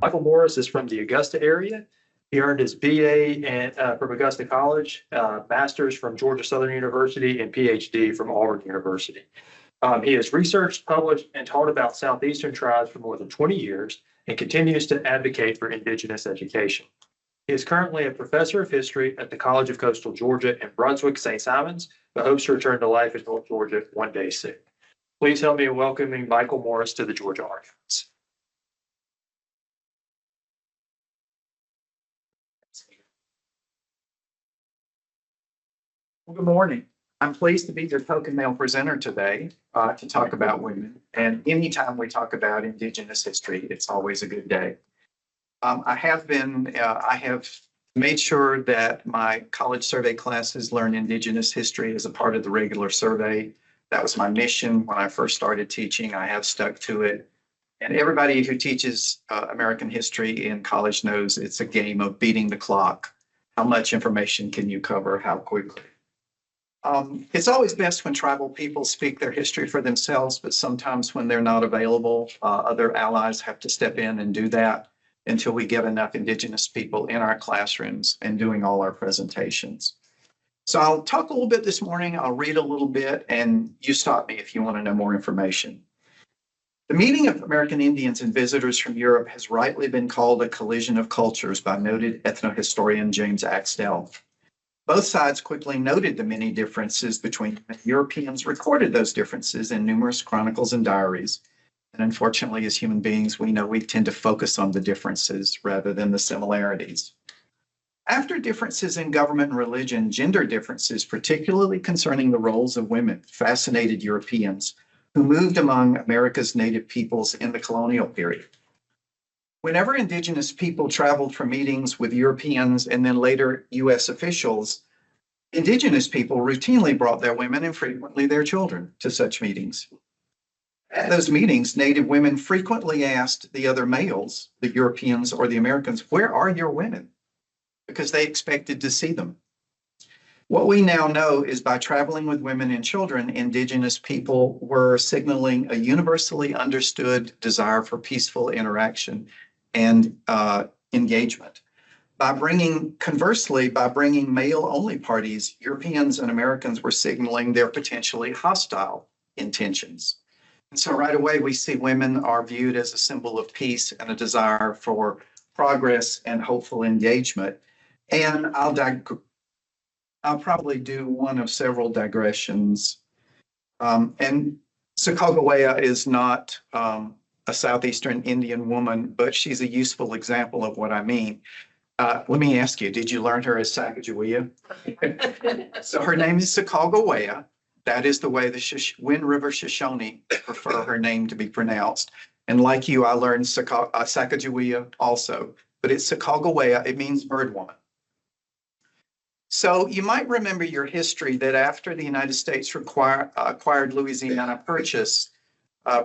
Michael Morris is from the Augusta area. He earned his BA from Augusta College, master's from Georgia Southern University, and Ph.D. from Auburn University. He has researched, published, and taught about Southeastern tribes for more than 20 years and continues to advocate for Indigenous education. He is currently a professor of history at the College of Coastal Georgia in Brunswick, St. Simons, but hopes to return to life in North Georgia one day soon. Please help me in welcoming Michael Morris to the Georgia Archives. Well, good morning. I'm pleased to be your token male presenter today to talk about women. And anytime we talk about Indigenous history, it's always a good day. I have made sure that my college survey classes learn Indigenous history as a part of the regular survey. That was my mission when I first started teaching. I have stuck to it. And everybody who teaches American history in college knows it's a game of beating the clock. How much information can you cover? How quickly? It's always best when tribal people speak their history for themselves, but sometimes when they're not available, other allies have to step in and do that until we get enough Indigenous people in our classrooms and doing all our presentations. So I'll talk a little bit this morning, I'll read a little bit, and you stop me if you want to know more information. The meeting of American Indians and visitors from Europe has rightly been called a collision of cultures by noted ethnohistorian James Axtell. Both sides quickly noted the many differences between Europeans, recorded those differences in numerous chronicles and diaries. And unfortunately, as human beings, we know we tend to focus on the differences rather than the similarities. After differences in government and religion, gender differences, particularly concerning the roles of women, fascinated Europeans who moved among America's native peoples in the colonial period. Whenever Indigenous people traveled for meetings with Europeans and then later U.S. officials, Indigenous people routinely brought their women and frequently their children to such meetings. At those meetings, Native women frequently asked the other males, the Europeans or the Americans, "Where are your women?" because they expected to see them. What we now know is by traveling with women and children, Indigenous people were signaling a universally understood desire for peaceful interaction and engagement. Conversely, by bringing male-only parties, Europeans and Americans were signaling their potentially hostile intentions. And so right away, we see women are viewed as a symbol of peace and a desire for progress and hopeful engagement. And I'll probably do one of several digressions. And Sacagawea is not a Southeastern Indian woman, but she's a useful example of what I mean. Let me ask you, did you learn her as Sacagawea? So her name is Sacagawea. That is the way the Wind River Shoshone prefer her name to be pronounced. And like you, I learned Sacagawea also, but it's Sacagawea. It means bird woman. So you might remember your history that after the United States acquired Louisiana Purchase,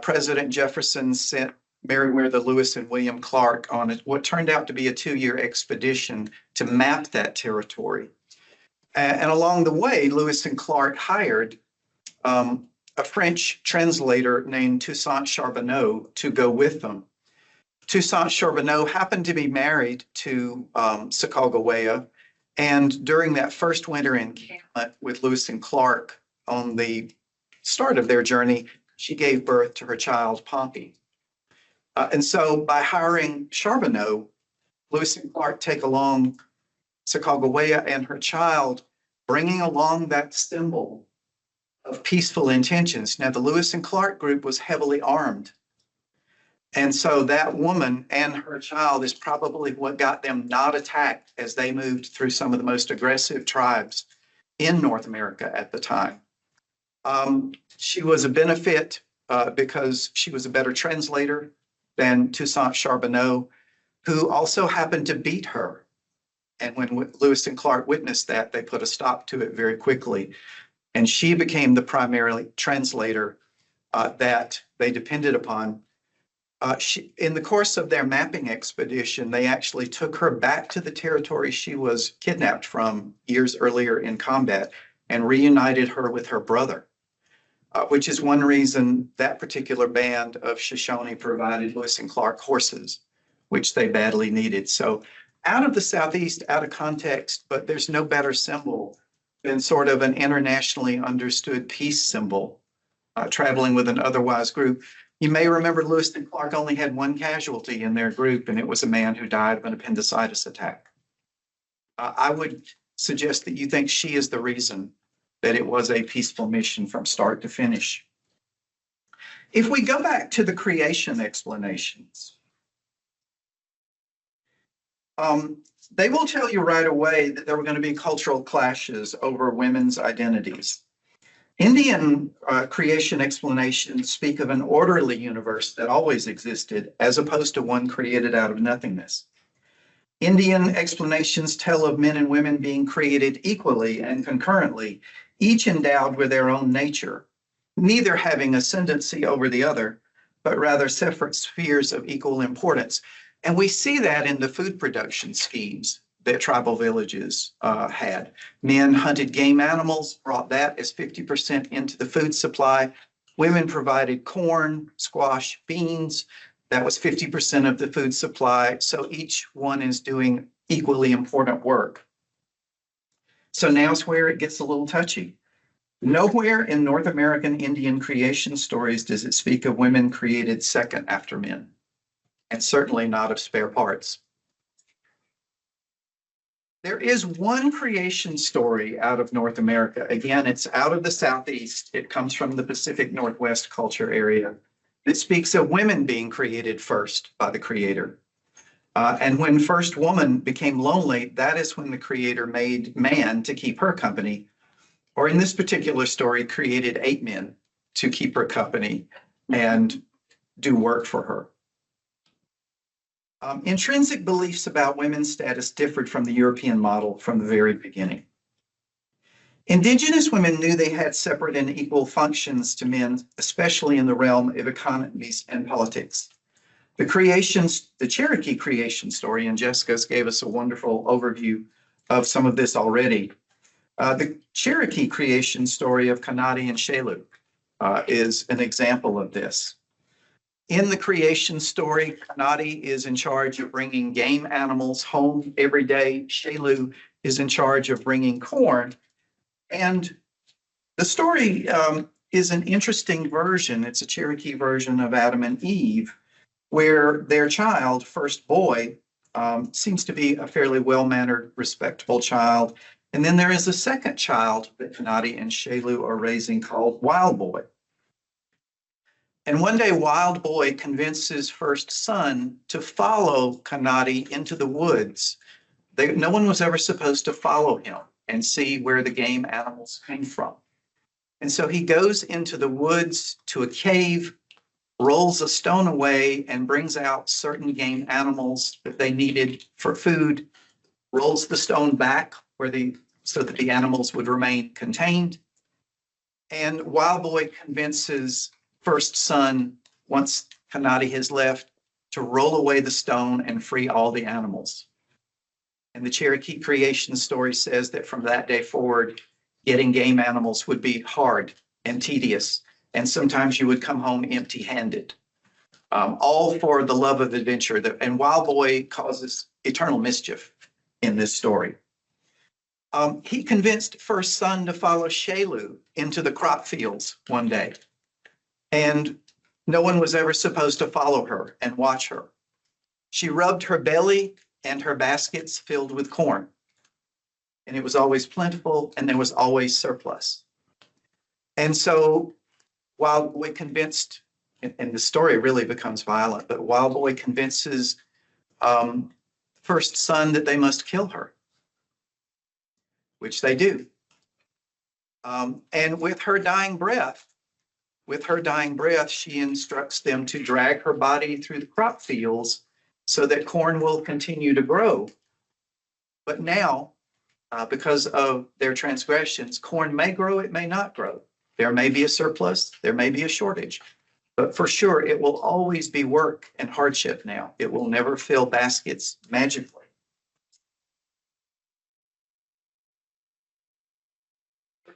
President Jefferson sent Meriwether Lewis and William Clark on what turned out to be a 2-year expedition to map that territory. And along the way, Lewis and Clark hired a French translator named Toussaint Charbonneau to go with them. Toussaint Charbonneau happened to be married to Sacagawea, and during that first winter encampment with Lewis and Clark on the start of their journey, she gave birth to her child, Pompey. And so by hiring Charbonneau, Lewis and Clark take along Sacagawea and her child, bringing along that symbol of peaceful intentions. Now, the Lewis and Clark group was heavily armed. And so that woman and her child is probably what got them not attacked as they moved through some of the most aggressive tribes in North America at the time. She was a benefit because she was a better translator than Toussaint Charbonneau, who also happened to beat her. And when Lewis and Clark witnessed that, they put a stop to it very quickly. And she became the primary translator that they depended upon. In the course of their mapping expedition, they actually took her back to the territory she was kidnapped from years earlier in combat and reunited her with her brother, which is one reason that particular band of Shoshone provided Lewis and Clark horses which they badly needed. So out of the Southeast, out of context, but there's no better symbol than sort of an internationally understood peace symbol, traveling with an otherwise group. You may remember Lewis and Clark only had one casualty in their group, and it was a man who died of an appendicitis attack. I would suggest that you think she is the reason that it was a peaceful mission from start to finish. If we go back to the creation explanations, they will tell you right away that there were going to be cultural clashes over women's identities. Indian creation explanations speak of an orderly universe that always existed, as opposed to one created out of nothingness. Indian explanations tell of men and women being created equally and concurrently, each endowed with their own nature, neither having ascendancy over the other, but rather separate spheres of equal importance. And we see that in the food production schemes that tribal villages had. Men hunted game animals, brought that as 50% into the food supply. Women provided corn, squash, beans. That was 50% of the food supply. So each one is doing equally important work. So now's where it gets a little touchy. Nowhere in North American Indian creation stories does it speak of women created second after men, and certainly not of spare parts. There is one creation story out of North America. Again, it's out of the Southeast. It comes from the Pacific Northwest culture area. It speaks of women being created first by the Creator. And when first woman became lonely, that is when the Creator made man to keep her company. Or in this particular story, created 8 men to keep her company and do work for her. Intrinsic beliefs about women's status differed from the European model from the very beginning. Indigenous women knew they had separate and equal functions to men, especially in the realm of economies and politics. The Cherokee creation story, and Jessica's gave us a wonderful overview of some of this already. The Cherokee creation story of Kanadi and Shalu is an example of this. In the creation story, Kanadi is in charge of bringing game animals home every day. Shalu is in charge of bringing corn. And the story is an interesting version. It's a Cherokee version of Adam and Eve, where their child, first boy, seems to be a fairly well-mannered, respectable child. And then there is a second child that Kanadi and Shalu are raising called Wild Boy. And one day, Wild Boy convinces first son to follow Kanadi into the woods. No one was ever supposed to follow him and see where the game animals came from. And so he goes into the woods to a cave, rolls a stone away, and brings out certain game animals that they needed for food, rolls the stone back so that the animals would remain contained. And Wild Boy convinces first son, once Kanadi has left, to roll away the stone and free all the animals. And the Cherokee creation story says that from that day forward, getting game animals would be hard and tedious, and sometimes you would come home empty-handed, all for the love of adventure. And Wild Boy causes eternal mischief in this story. He convinced first son to follow Shalu into the crop fields one day. And no one was ever supposed to follow her and watch her. She rubbed her belly and her baskets filled with corn. And it was always plentiful and there was always surplus. And so Wild Boy convinced, and the story really becomes violent, but Wild Boy convinces first son that they must kill her, which they do. And with her dying breath, she instructs them to drag her body through the crop fields so that corn will continue to grow. But now, because of their transgressions, corn may grow, it may not grow. There may be a surplus, there may be a shortage, but for sure, it will always be work and hardship now. It will never fill baskets magically.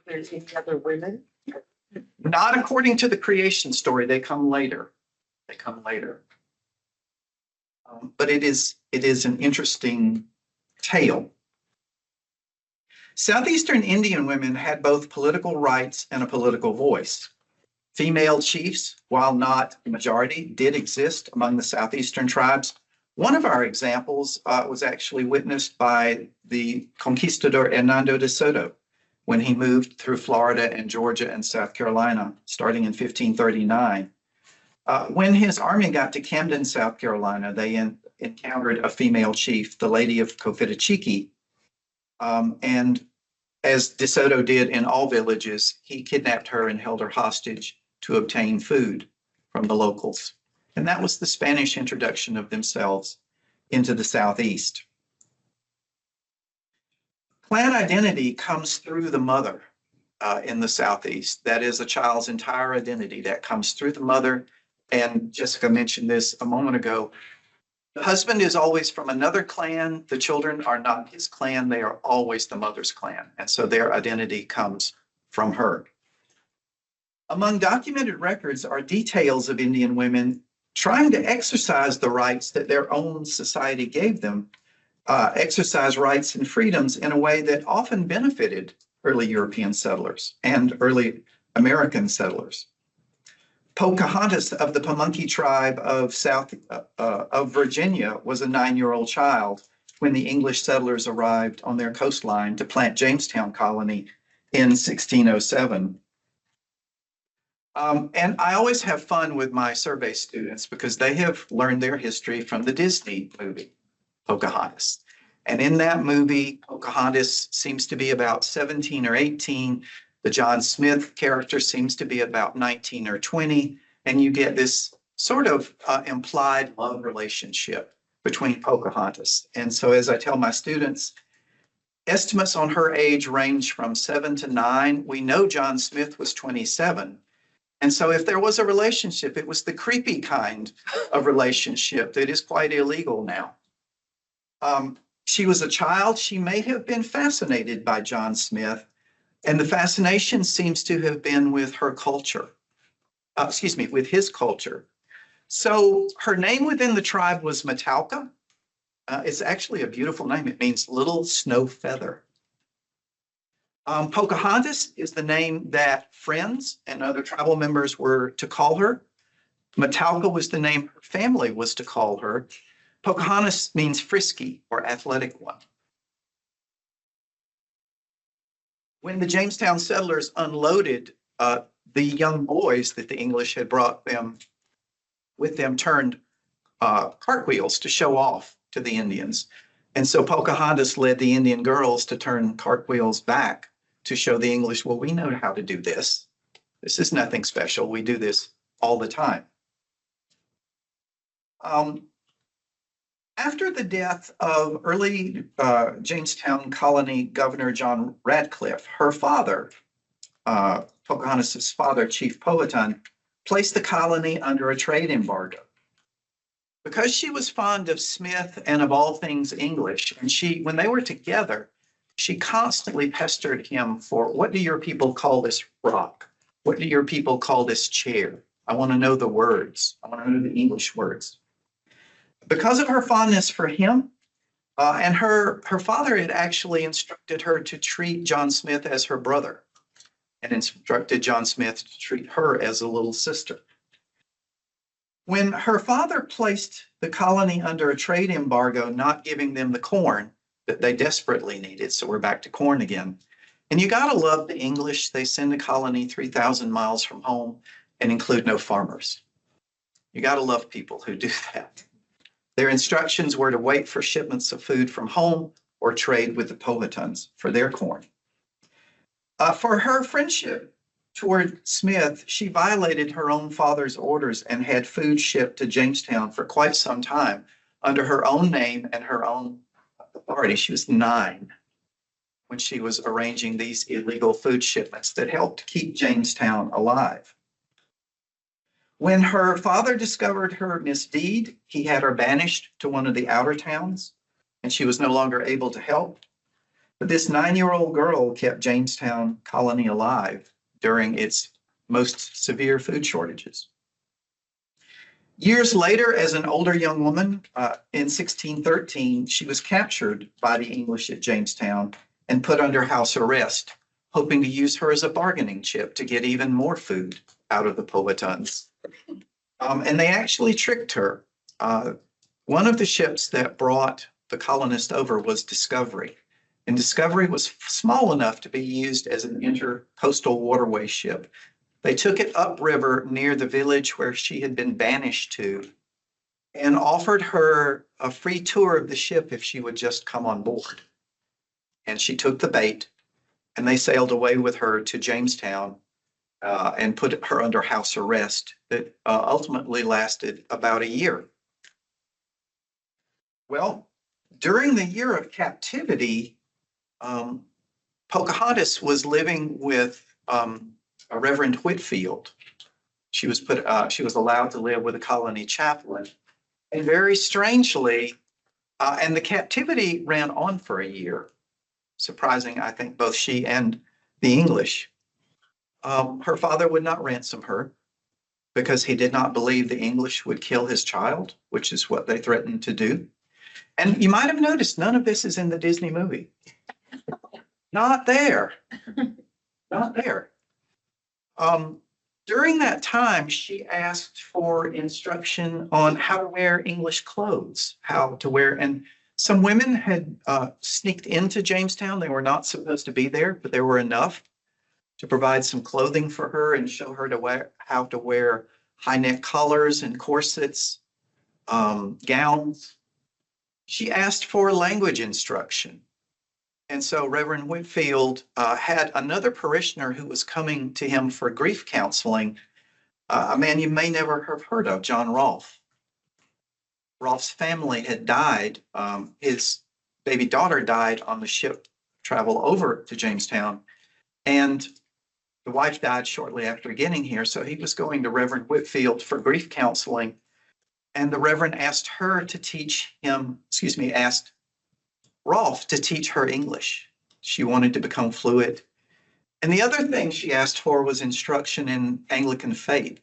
There's any other women? Not according to the creation story. They come later. but it is an interesting tale. Southeastern Indian women had both political rights and a political voice. Female chiefs, while not the majority, did exist among the Southeastern tribes. One of our examples was actually witnessed by the conquistador Hernando de Soto when he moved through Florida and Georgia and South Carolina, starting in 1539. When his army got to Camden, South Carolina, they encountered a female chief, the Lady of Cofitachiqui. And as De Soto did in all villages, he kidnapped her and held her hostage to obtain food from the locals. And that was the Spanish introduction of themselves into the Southeast. Clan identity comes through the mother in the Southeast. That is a child's entire identity that comes through the mother. And Jessica mentioned this a moment ago. The husband is always from another clan. The children are not his clan. They are always the mother's clan. And so their identity comes from her. Among documented records are details of Indian women trying to exercise the rights that their own society gave them, exercise rights and freedoms in a way that often benefited early European settlers and early American settlers. Pocahontas of the Pamunkey tribe of Virginia was a 9-year-old child when the English settlers arrived on their coastline to plant Jamestown colony in 1607. And I always have fun with my survey students because they have learned their history from the Disney movie, Pocahontas. And in that movie, Pocahontas seems to be about 17 or 18. The John Smith character seems to be about 19 or 20. And you get this sort of implied love relationship between Pocahontas. And so as I tell my students, estimates on her age range from 7 to 9. We know John Smith was 27. And so if there was a relationship, it was the creepy kind of relationship that is quite illegal now. She was a child. She may have been fascinated by John Smith, and the fascination seems to have been with her culture, with his culture. So her name within the tribe was Metalka. It's actually a beautiful name. It means little snow feather. Pocahontas is the name that friends and other tribal members were to call her. Metalka was the name her family was to call her. Pocahontas means frisky or athletic one. When the Jamestown settlers unloaded, the young boys that the English had brought them with them turned cartwheels to show off to the Indians. And so Pocahontas led the Indian girls to turn cartwheels back to show the English, well, we know how to do this. This is nothing special. We do this all the time. After the death of early Jamestown colony Governor John Radcliffe, her father, Pocahontas' father, Chief Powhatan, placed the colony under a trade embargo. Because she was fond of Smith and of all things English, and when they were together, she constantly pestered him for, what do your people call this rock? What do your people call this chair? I want to know the words. I want to know the English words. Because of her fondness for him, and her father had actually instructed her to treat John Smith as her brother and instructed John Smith to treat her as a little sister. When her father placed the colony under a trade embargo, not giving them the corn that they desperately needed, so we're back to corn again. And you got to love the English. They send a colony 3,000 miles from home and include no farmers. You got to love people who do that. Their instructions were to wait for shipments of food from home or trade with the Powhatans for their corn. For her friendship toward Smith, she violated her own father's orders and had food shipped to Jamestown for quite some time under her own name and her own authority. She was 9 when she was arranging these illegal food shipments that helped keep Jamestown alive. When her father discovered her misdeed, he had her banished to one of the outer towns, and she was no longer able to help. But this 9-year-old girl kept Jamestown colony alive during its most severe food shortages. Years later, as an older young woman, in 1613, she was captured by the English at Jamestown and put under house arrest, hoping to use her as a bargaining chip to get even more food out of the Powhatans. And they actually tricked her. One of the ships that brought the colonists over was Discovery. And Discovery was small enough to be used as an intercoastal waterway ship. They took it upriver near the village where she had been banished to and offered her a free tour of the ship if she would just come on board. And she took the bait, and they sailed away with her to Jamestown and put her under house arrest that ultimately lasted about a year. Well, during the year of captivity, Pocahontas was living with a Reverend Whitfield. She was allowed to live with a colony chaplain. And very strangely, and the captivity ran on for a year, surprising, I think, both she and the English. Her father would not ransom her because he did not believe the English would kill his child, which is what they threatened to do. And you might have noticed none of this is in the Disney movie. Not there. Not there. During that time, she asked for instruction on how to wear English clothes, how to wear, and some women had sneaked into Jamestown. They were not supposed to be there, but there were enough to provide some clothing for her and show her how to wear high neck collars and corsets, gowns. She asked for language instruction. And so Reverend Whitfield had another parishioner who was coming to him for grief counseling, a man you may never have heard of, John Rolfe. Rolfe's family had died. His baby daughter died on the ship travel over to Jamestown, and the wife died shortly after getting here. So he was going to Reverend Whitfield for grief counseling, and the Reverend asked her to teach him, asked Rolfe to teach her English. She wanted to become fluent. And the other thing she asked for was instruction in Anglican faith.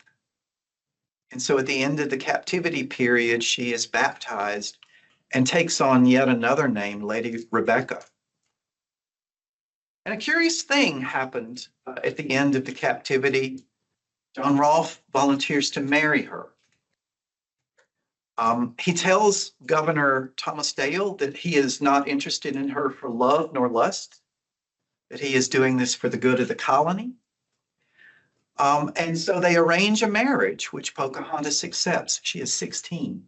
And so at the end of the captivity period, she is baptized and takes on yet another name, Lady Rebecca. And a curious thing happened at the end of the captivity. John Rolfe volunteers to marry her. He tells Governor Thomas Dale that he is not interested in her for love nor lust, that he is doing this for the good of the colony. And so they arrange a marriage, which Pocahontas accepts. She is 16.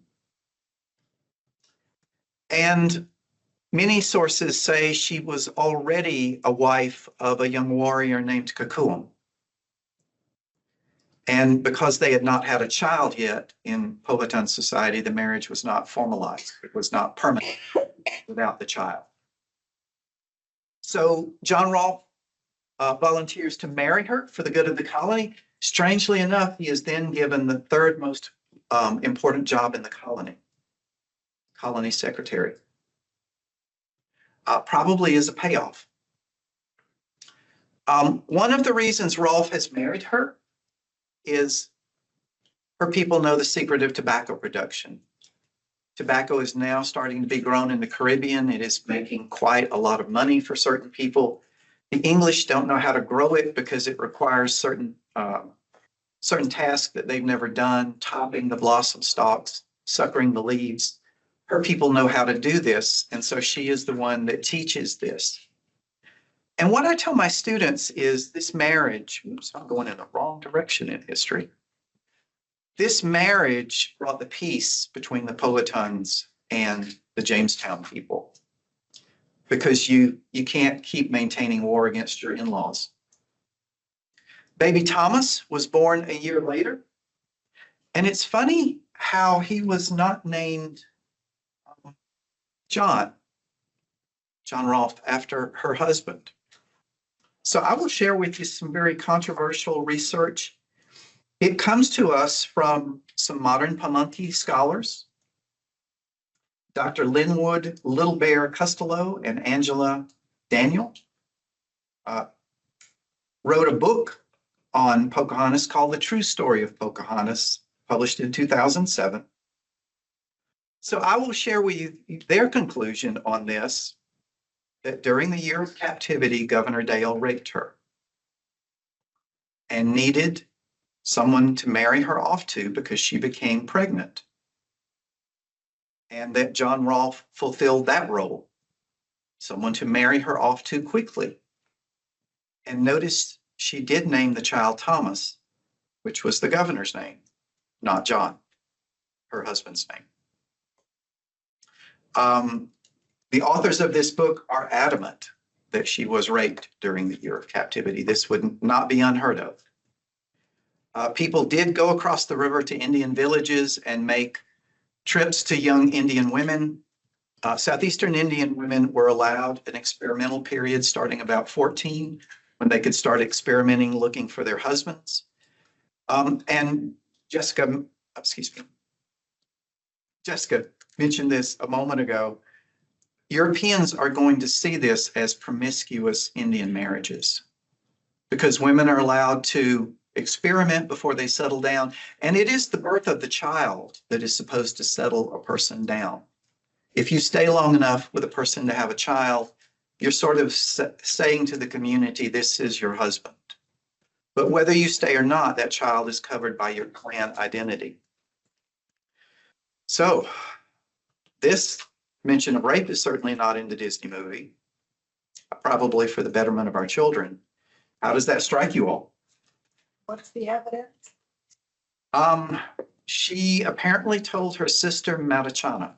And many sources say she was already a wife of a young warrior named Cuckoo. And because they had not had a child yet in Powhatan society, the marriage was not formalized. It was not permanent without the child. So John Rolfe volunteers to marry her for the good of the colony. Strangely enough, he is then given the third most important job in the colony secretary. Probably as a payoff. One of the reasons Rolfe has married her is her people know the secret of tobacco production. Tobacco is now starting to be grown in the Caribbean. It is making quite a lot of money for certain people. The English don't know how to grow it because it requires certain tasks that they've never done, topping the blossom stalks, suckering the leaves. Her people know how to do this, and so she is the one that teaches this. And what I tell my students is this marriage, oops, I'm going in the wrong direction in history. This marriage brought the peace between the Powhatans and the Jamestown people, because you can't keep maintaining war against your in-laws. Baby Thomas was born a year later, and it's funny how he was not named John Rolfe, after her husband. So I will share with you some very controversial research. It comes to us from some modern Pamunkey scholars, Dr. Linwood Little Bear Costello and Angela Daniel wrote a book on Pocahontas called The True Story of Pocahontas, published in 2007. So I will share with you their conclusion on this, that during the year of captivity, Governor Dale raped her and needed someone to marry her off to because she became pregnant. And that John Rolfe fulfilled that role, someone to marry her off to quickly. And notice she did name the child Thomas, which was the governor's name, not John, her husband's name. The authors of this book are adamant that she was raped during the year of captivity. This would not be unheard of. People did go across the river to Indian villages and make trips to young Indian women. Southeastern Indian women were allowed an experimental period starting about 14, when they could start experimenting, looking for their husbands. And Jessica mentioned this a moment ago. Europeans are going to see this as promiscuous Indian marriages because women are allowed to experiment before they settle down. And it is the birth of the child that is supposed to settle a person down. If you stay long enough with a person to have a child, you're sort of saying to the community, this is your husband. But whether you stay or not, that child is covered by your clan identity. So this mention of rape is certainly not in the Disney movie, probably for the betterment of our children. How does that strike you all? What's the evidence? She apparently told her sister Matachana,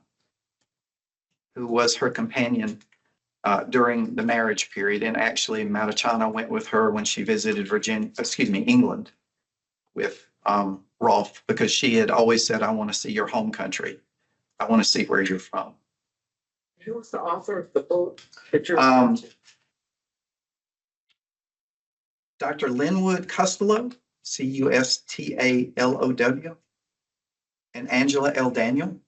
who was her companion during the marriage period. And actually Matachana went with her when she visited England with Rolfe, because she had always said, I want to see your home country. I want to see where you're from. Who was the author of the book that you're Dr. Linwood Costello, Custalow, and Angela L. Daniel.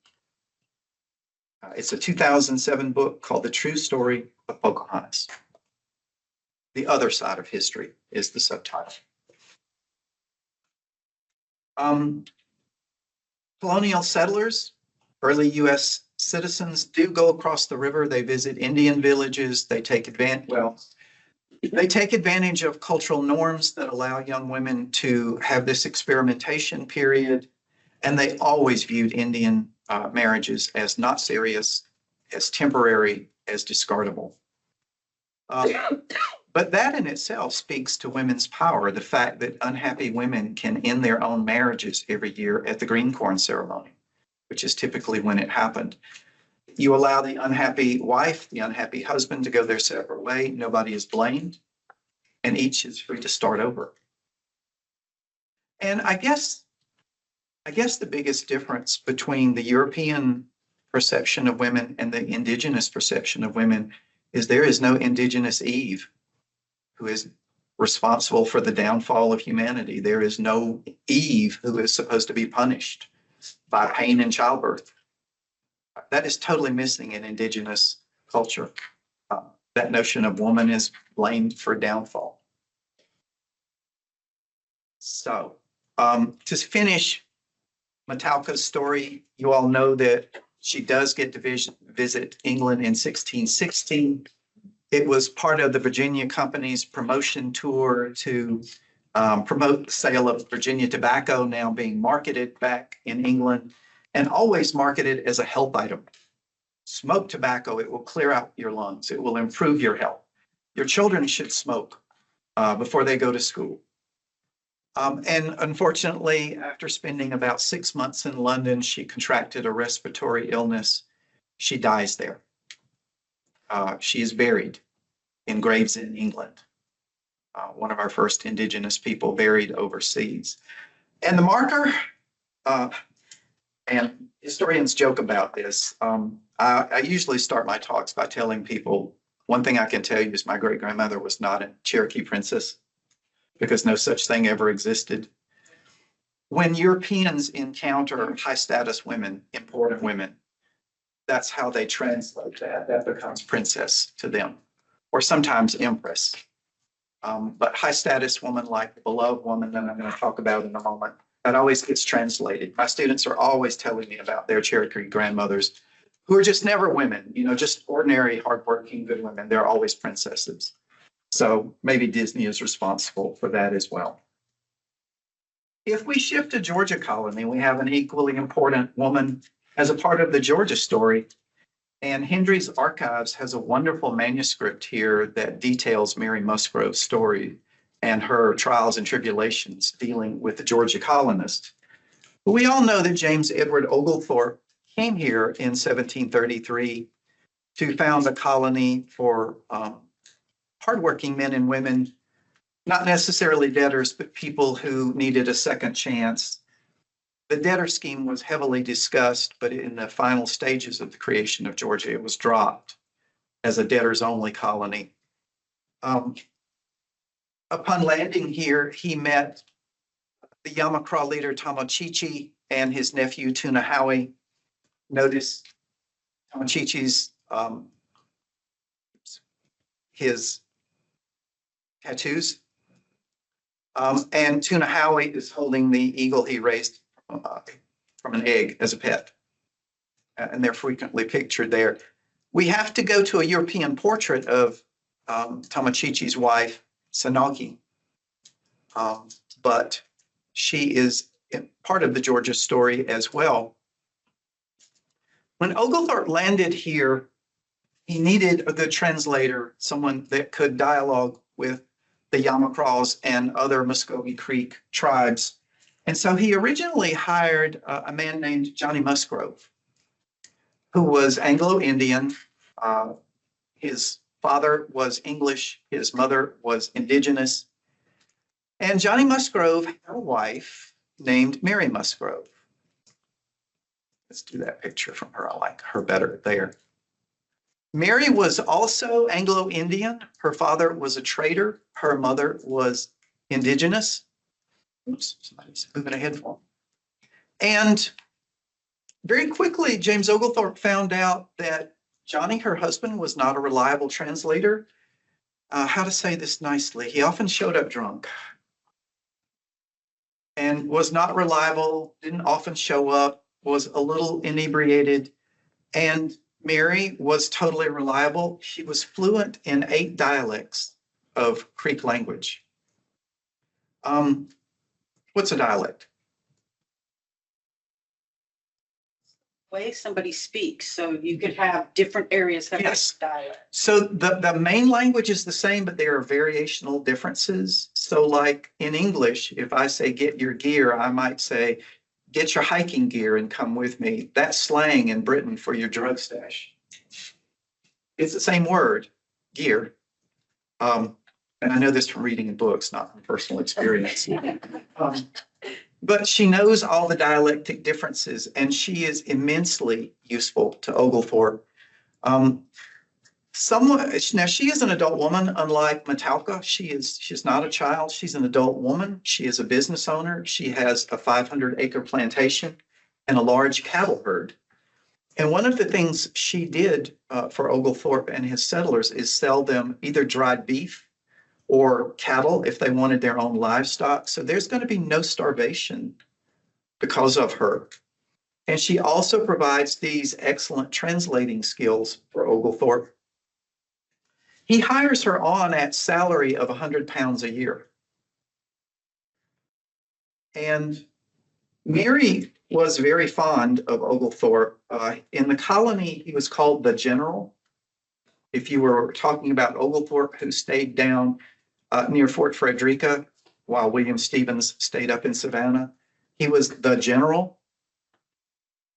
It's a 2007 book called The True Story of Pocahontas. The Other Side of History is the subtitle. Colonial settlers, early U.S. citizens, do go across the river. They visit Indian villages. They take advantage of cultural norms that allow young women to have this experimentation period. And they always viewed Indian marriages as not serious, as temporary, as discardable. But that in itself speaks to women's power, the fact that unhappy women can end their own marriages every year at the green corn ceremony, which is typically when it happened. You allow the unhappy wife, the unhappy husband to go their separate way. Nobody is blamed, and each is free to start over. And I guess the biggest difference between the European perception of women and the indigenous perception of women is there is no indigenous Eve who is responsible for the downfall of humanity. There is no Eve who is supposed to be punished by pain in childbirth. That is totally missing in indigenous culture. That notion of woman is blamed for downfall. So to finish Metalka's story, you all know that she does get to visit England in 1616. It was part of the Virginia Company's promotion tour to promote the sale of Virginia tobacco, now being marketed back in England, and always marketed as a health item. Smoke tobacco, it will clear out your lungs. It will improve your health. Your children should smoke before they go to school. And unfortunately, after spending about 6 months in London, she contracted a respiratory illness. She dies there. She is buried in graves in England. One of our first indigenous people buried overseas. And the marker, and historians joke about this. I usually start my talks by telling people, one thing I can tell you is my great-grandmother was not a Cherokee princess, because no such thing ever existed. When Europeans encounter high-status women, important women, that's how they translate that. That becomes princess to them, or sometimes empress. But high-status woman, like the beloved woman that I'm going to talk about in a moment, that always gets translated. My students are always telling me about their Cherokee grandmothers who are just never women, just ordinary, hardworking, good women. They're always princesses. So maybe Disney is responsible for that as well. If we shift to Georgia colony, we have an equally important woman as a part of the Georgia story. And Hendry's Archives has a wonderful manuscript here that details Mary Musgrove's story and her trials and tribulations dealing with the Georgia colonists. But we all know that James Edward Oglethorpe came here in 1733 to found a colony for hardworking men and women, not necessarily debtors, but people who needed a second chance. The debtor scheme was heavily discussed, but in the final stages of the creation of Georgia, it was dropped as a debtors-only colony. Upon landing here, he met the Yamacraw leader Tamachichi and his nephew Tunahowie. Notice Tamachichi's his tattoos. And Tunahowie is holding the eagle he raised from an egg as a pet. And they're frequently pictured there. We have to go to a European portrait of Tamachichi's wife, Sanagi. But she is part of the Georgia story as well. When Oglethorpe landed here, he needed a good translator, someone that could dialogue with the Yamacraws and other Muscogee Creek tribes. And so he originally hired a man named Johnny Musgrove, who was Anglo-Indian. His father was English, his mother was Indigenous. And Johnny Musgrove had a wife named Mary Musgrove. Let's do that picture from her. I like her better there. Mary was also Anglo-Indian. Her father was a trader. Her mother was Indigenous. Oops, somebody's moving ahead for me. And very quickly, James Oglethorpe found out that Johnny, her husband, was not a reliable translator. How to say this nicely? He often showed up drunk and was not reliable, didn't often show up, was a little inebriated. And Mary was totally reliable. She was fluent in 8 dialects of Creek language. What's a dialect? Way somebody speaks, so you could have different areas have Yes. dialect. So the main language is the same, but there are variational differences. So like in English, if I say get your gear, I might say get your hiking gear and come with me. That's slang in Britain for your drug stash. It's the same word, gear. And I know this from reading in books, not from personal experience. But she knows all the dialectic differences, and she is immensely useful to Oglethorpe. Now, she is an adult woman, unlike Metalka. She's not a child. She's an adult woman. She is a business owner. She has a 500-acre plantation and a large cattle herd. And one of the things she did for Oglethorpe and his settlers is sell them either dried beef or cattle if they wanted their own livestock. So there's going to be no starvation because of her. And she also provides these excellent translating skills for Oglethorpe. He hires her on at salary of 100 pounds a year. And Mary was very fond of Oglethorpe. In the colony, he was called the General. If you were talking about Oglethorpe, who stayed down near Fort Frederica while William Stevens stayed up in Savannah, he was the General.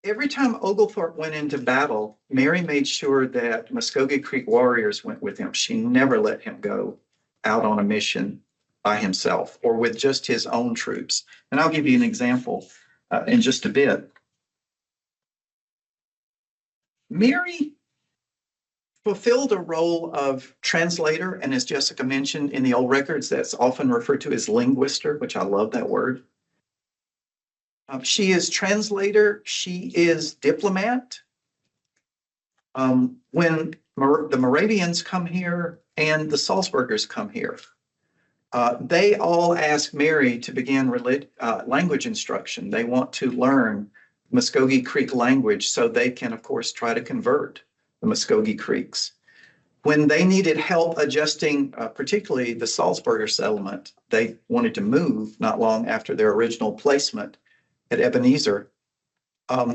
Every time Oglethorpe went into battle, Mary made sure that Muscogee Creek warriors went with him. She never let him go out on a mission by himself or with just his own troops. And I'll give you an example in just a bit. Mary fulfilled a role of translator, and as Jessica mentioned in the old records, that's often referred to as linguister, which I love that word. She is translator. She is diplomat. When the Moravians come here and the Salzburgers come here, They all ask Mary to begin language instruction. They want to learn Muskogee Creek language so they can, of course, try to convert the Muskogee Creeks. When they needed help adjusting, particularly the Salzburger settlement, they wanted to move not long after their original placement at Ebenezer.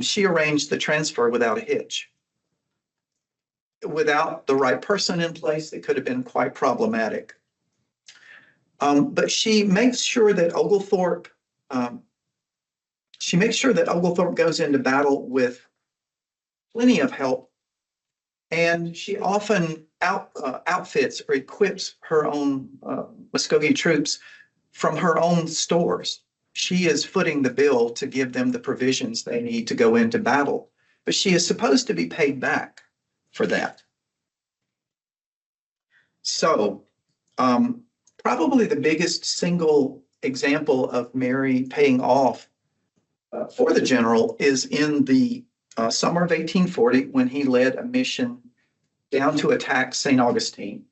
She arranged the transfer without a hitch. Without the right person in place, it could have been quite problematic. But she makes sure that Oglethorpe goes into battle with plenty of help, and she often outfits or equips her own Muskogee troops from her own stores. She is footing the bill to give them the provisions they need to go into battle, but she is supposed to be paid back for that. So, probably the biggest single example of Mary paying off for the general is in the summer of 1840 when he led a mission down to attack St. Augustine.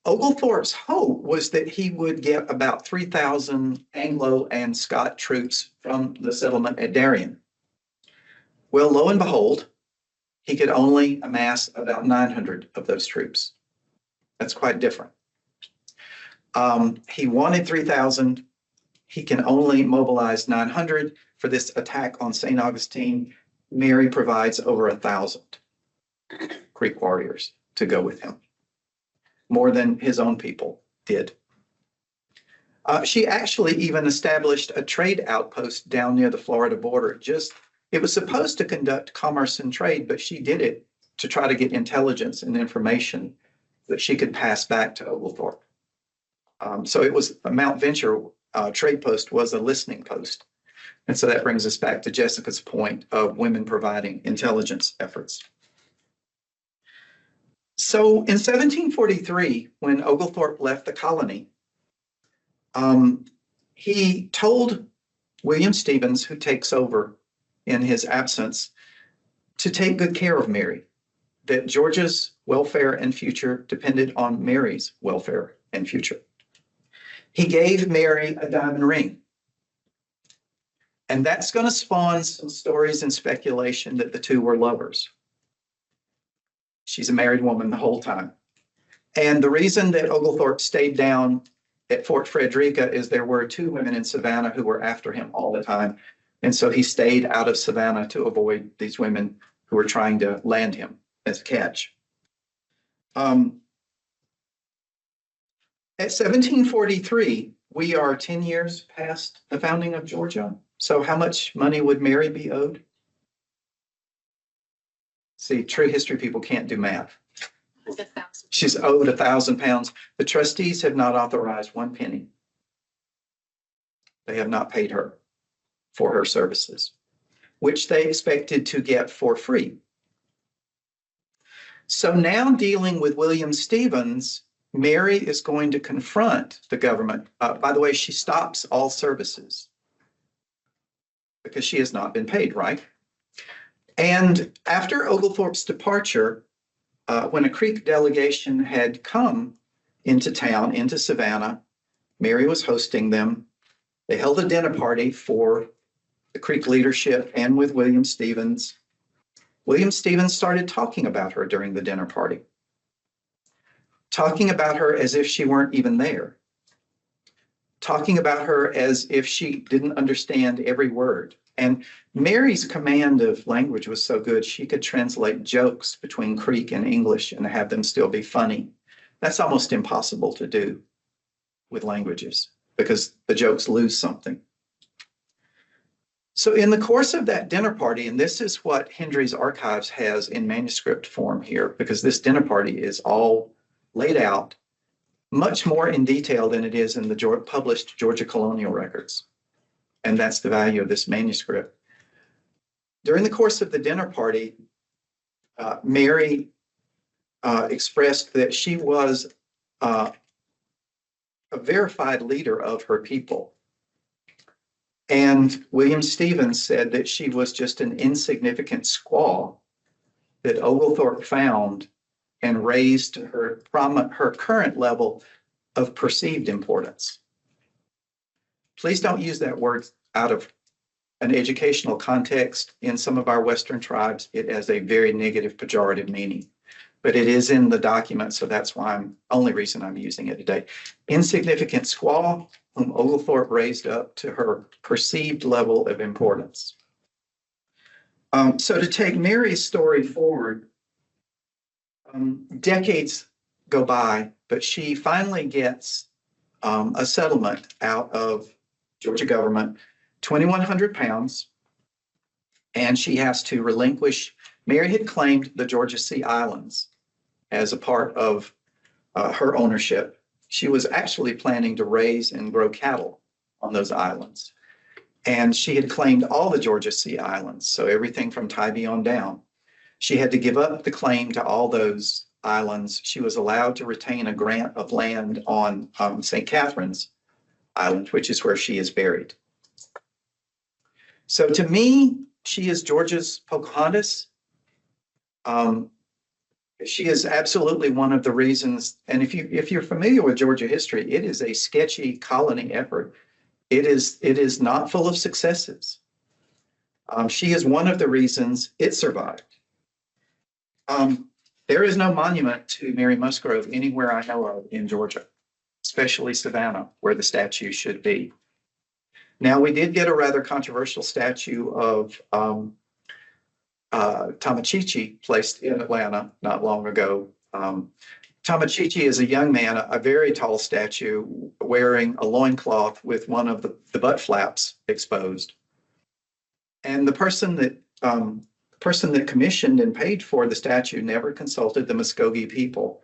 Oglethorpe's hope was that he would get about 3,000 Anglo and Scot troops from the settlement at Darien. Well, lo and behold, he could only amass about 900 of those troops. That's quite different. He wanted 3,000. He can only mobilize 900 for this attack on St. Augustine. Mary provides over 1,000 Creek warriors to go with him, more than his own people did. She actually even established a trade outpost down near the Florida border. It was supposed to conduct commerce and trade, but she did it to try to get intelligence and information that she could pass back to Oglethorpe. So it was a Mount Venture trade post was a listening post. And so that brings us back to Jessica's point of women providing intelligence efforts. So in 1743, when Oglethorpe left the colony, he told William Stevens, who takes over in his absence, to take good care of Mary, that Georgia's welfare and future depended on Mary's welfare and future. He gave Mary a diamond ring. And that's going to spawn some stories and speculation that the two were lovers. She's a married woman the whole time. And the reason that Oglethorpe stayed down at Fort Frederica is there were two women in Savannah who were after him all the time. And so he stayed out of Savannah to avoid these women who were trying to land him as a catch. At 1743, we are 10 years past the founding of Georgia. So how much money would Mary be owed? See, true history people can't do math. She's owed 1,000 pounds. The trustees have not authorized 1 penny. They have not paid her for her services, which they expected to get for free. So now, dealing with William Stevens, Mary is going to confront the government. By the way, she stops all services because she has not been paid, right? And after Oglethorpe's departure, when a Creek delegation had come into town, into Savannah, Mary was hosting them. They held a dinner party for the Creek leadership and with William Stevens. William Stevens started talking about her during the dinner party, talking about her as if she weren't even there, talking about her as if she didn't understand every word. And Mary's command of language was so good, she could translate jokes between Creek and English and have them still be funny. That's almost impossible to do with languages because the jokes lose something. So in the course of that dinner party, and this is what Hendry's Archives has in manuscript form here, because this dinner party is all laid out much more in detail than it is in the published Georgia colonial records. And that's the value of this manuscript. During the course of the dinner party, Mary expressed that she was a verified leader of her people. And William Stevens said that she was just an insignificant squaw that Oglethorpe found and raised to her current level of perceived importance. Please don't use that word out of an educational context. In some of our Western tribes, it has a very negative pejorative meaning, but it is in the document, so that's why only reason I'm using it today. Insignificant squaw, whom Oglethorpe raised up to her perceived level of importance. So to take Mary's story forward, decades go by, but she finally gets a settlement out of Georgia government, 2,100 pounds, and she has to relinquish. Mary had claimed the Georgia Sea Islands as a part of her ownership. She was actually planning to raise and grow cattle on those islands. And she had claimed all the Georgia Sea Islands, so everything from Tybee on down. She had to give up the claim to all those islands. She was allowed to retain a grant of land on St. Catherine's Island, which is where she is buried. So to me, she is Georgia's Pocahontas. She is absolutely one of the reasons, and if you're familiar with Georgia history, it is a sketchy colony effort. It is not full of successes. She is one of the reasons it survived. There is no monument to Mary Musgrove anywhere I know of in Georgia, especially Savannah, where the statue should be. Now, we did get a rather controversial statue of Tamachichi placed in Atlanta not long ago. Tamachichi is a young man, a very tall statue, wearing a loincloth with one of the butt flaps exposed. And the person that commissioned and paid for the statue never consulted the Muskogee people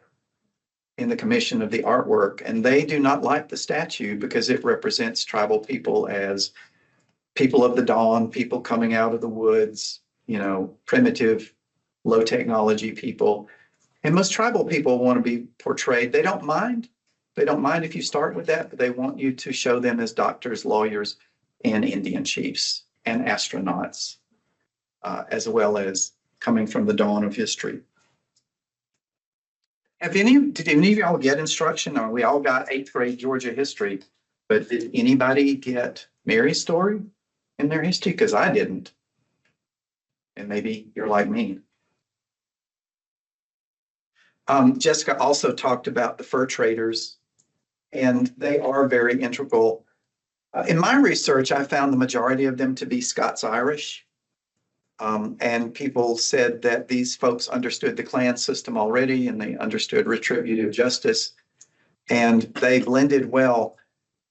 in the commission of the artwork, and they do not like the statue because it represents tribal people as people of the dawn, people coming out of the woods, primitive, low technology people. And most tribal people want to be portrayed. They don't mind. They don't mind if you start with that, but they want you to show them as doctors, lawyers, and Indian chiefs and astronauts, as well as coming from the dawn of history. Did any of y'all get instruction? Or we all got 8th grade Georgia history, but did anybody get Mary's story in their history? Because I didn't. And maybe you're like me. Jessica also talked about the fur traders, and they are very integral. In my research, I found the majority of them to be Scots-Irish. And people said that these folks understood the clan system already, and they understood retributive justice, and they blended well.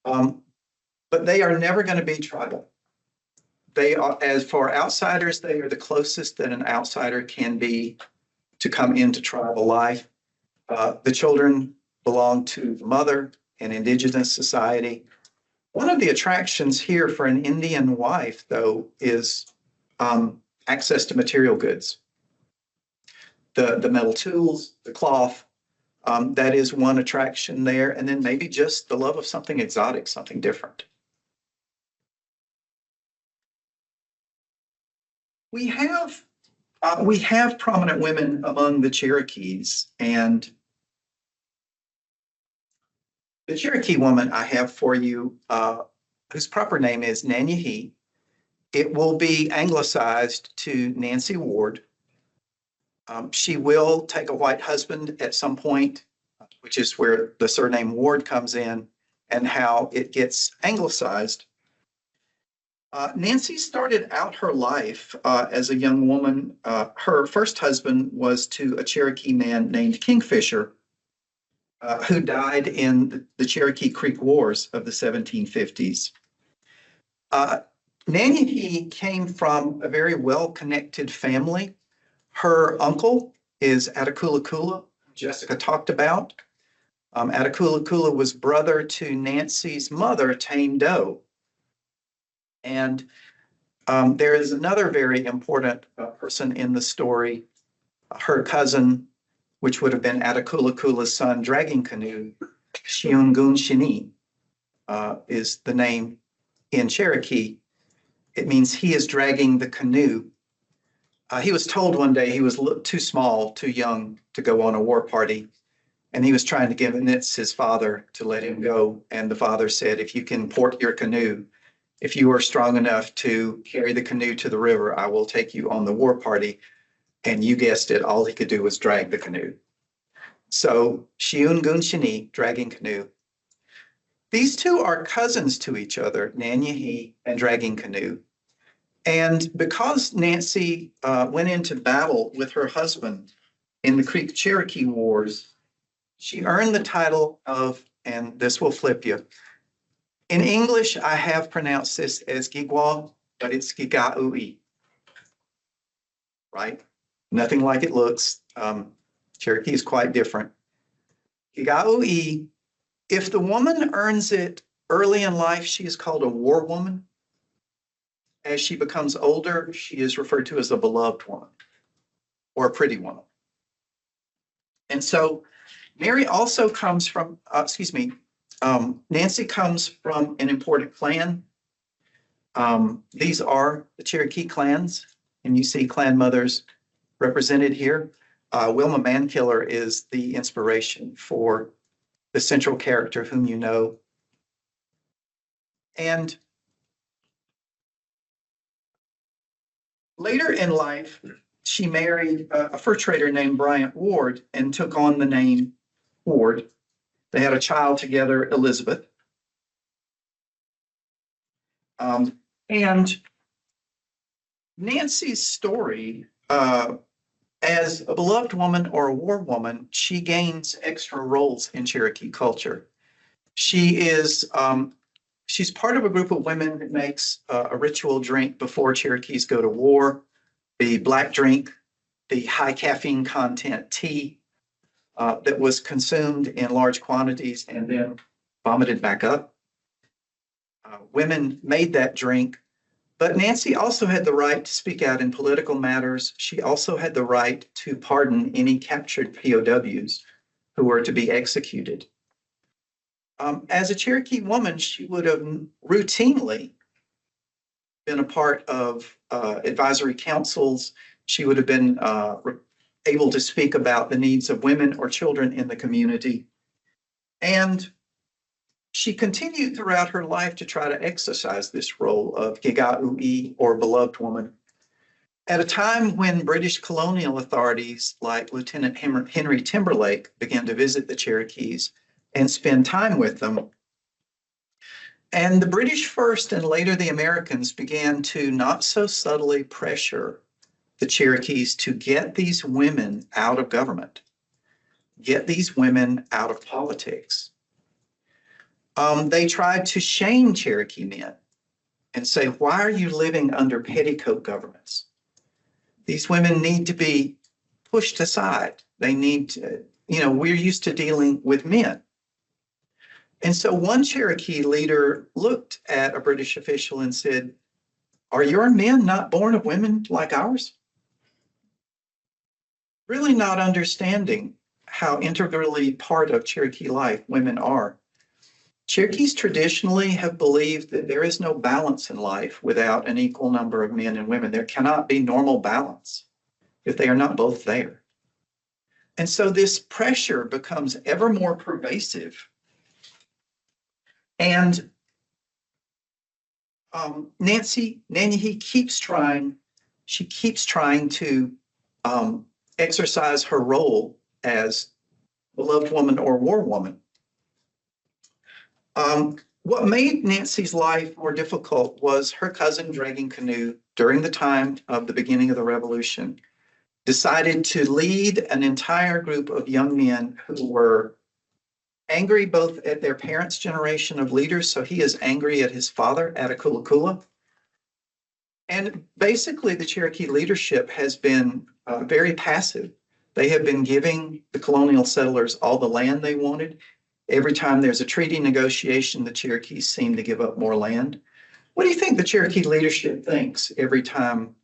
But they are never going to be tribal. They are, as for outsiders, they are the closest that an outsider can be to come into tribal life. The children belong to the mother and Indigenous society. One of the attractions here for an Indian wife, though, is access to material goods. The metal tools, the cloth, that is one attraction there. And then maybe just the love of something exotic, something different. We have prominent women among the Cherokees, and the Cherokee woman I have for you, whose proper name is Nanyehi. It will be anglicized to Nancy Ward. She will take a white husband at some point, which is where the surname Ward comes in and how it gets anglicized. Nancy started out her life as a young woman. Her first husband was to a Cherokee man named Kingfisher, who died in the Cherokee Creek Wars of the 1750s. Nanyehi came from a very well-connected family. Her uncle is Attakulla, Jessica talked about. Attakulla was brother to Nancy's mother, Tame Doe. And there is another very important person in the story, her cousin, which would have been Attakulla's son, Dragging Canoe, Shiungun Shini, is the name in Cherokee. It means he is dragging the canoe. He was told one day he was too small, too young to go on a war party. And he was trying to convince his father to let him go. And the father said, if you can port your canoe, if you are strong enough to carry the canoe to the river, I will take you on the war party. And you guessed it, all he could do was drag the canoe. So Shiun Gun Shini, dragging canoe. These two are cousins to each other, Nanyahi and dragging canoe. And because Nancy went into battle with her husband in the Creek Cherokee Wars, she earned the title of, and this will flip you. In English, I have pronounced this as Gigwa, but it's Giga'ui, right? Nothing like it looks. Cherokee is quite different. Giga'ui, if the woman earns it early in life, she is called a war woman. As she becomes older, she is referred to as a beloved woman or a pretty woman. And so Mary also comes from, Nancy comes from an important clan. These are the Cherokee clans, and you see clan mothers represented here. Wilma Mankiller is the inspiration for the central character whom you know. And later in life, she married a fur trader named Bryant Ward and took on the name Ward. They had a child together, Elizabeth. And Nancy's story, as a beloved woman or a war woman, she gains extra roles in Cherokee culture. She's part of a group of women that makes a ritual drink before Cherokees go to war, the black drink, the high caffeine content tea that was consumed in large quantities and then vomited back up. Women made that drink, but Nancy also had the right to speak out in political matters. She also had the right to pardon any captured POWs who were to be executed. As a Cherokee woman, she would have routinely been a part of advisory councils. She would have been able to speak about the needs of women or children in the community. And she continued throughout her life to try to exercise this role of Giga'ui, or beloved woman. At a time when British colonial authorities like Lieutenant Henry Timberlake began to visit the Cherokees and spend time with them. And the British first and later the Americans began to not so subtly pressure the Cherokees to get these women out of government, get these women out of politics. They tried to shame Cherokee men and say, why are you living under petticoat governments? These women need to be pushed aside. They need to, we're used to dealing with men. And so one Cherokee leader looked at a British official and said, are your men not born of women like ours? Really not understanding how integrally part of Cherokee life women are. Cherokees traditionally have believed that there is no balance in life without an equal number of men and women. There cannot be normal balance if they are not both there. And so this pressure becomes ever more pervasive. And Nanyahi keeps trying. She keeps trying to exercise her role as beloved woman or war woman. What made Nancy's life more difficult was her cousin dragging canoe during the time of the beginning of the revolution decided to lead an entire group of young men who were angry both at their parents' generation of leaders. So he is angry at his father, Attakulla. And basically the Cherokee leadership has been very passive. They have been giving the colonial settlers all the land they wanted. Every time there's a treaty negotiation, the Cherokees seem to give up more land. What do you think the Cherokee leadership thinks every time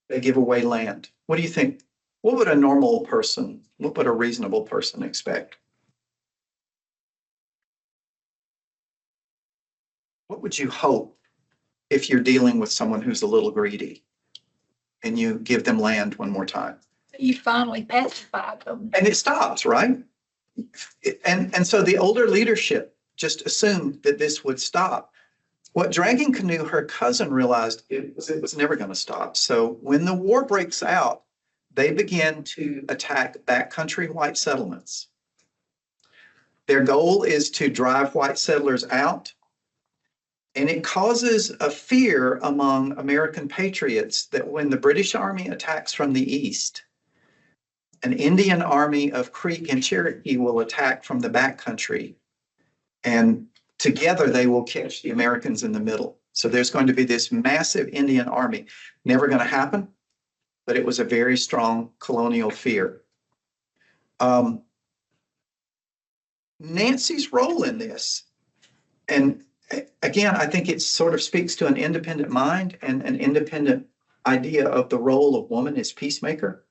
they give away land? What do you think? What would a normal person, what would a reasonable person expect? What would you hope if you're dealing with someone who's a little greedy and you give them land one more time? You finally pacified them. And it stops, right? And so the older leadership just assumed that this would stop. What Dragging Canoe, her cousin, realized it was never going to stop. So when the war breaks out, they begin to attack backcountry white settlements. Their goal is to drive white settlers out, and it causes a fear among American patriots that when the British Army attacks from the east, an Indian army of Creek and Cherokee will attack from the backcountry, and together they will catch the Americans in the middle. So there's going to be this massive Indian army. Never going to happen, but it was a very strong colonial fear. Nancy's role in this, and again, I think it sort of speaks to an independent mind and an independent idea of the role of woman as peacemaker.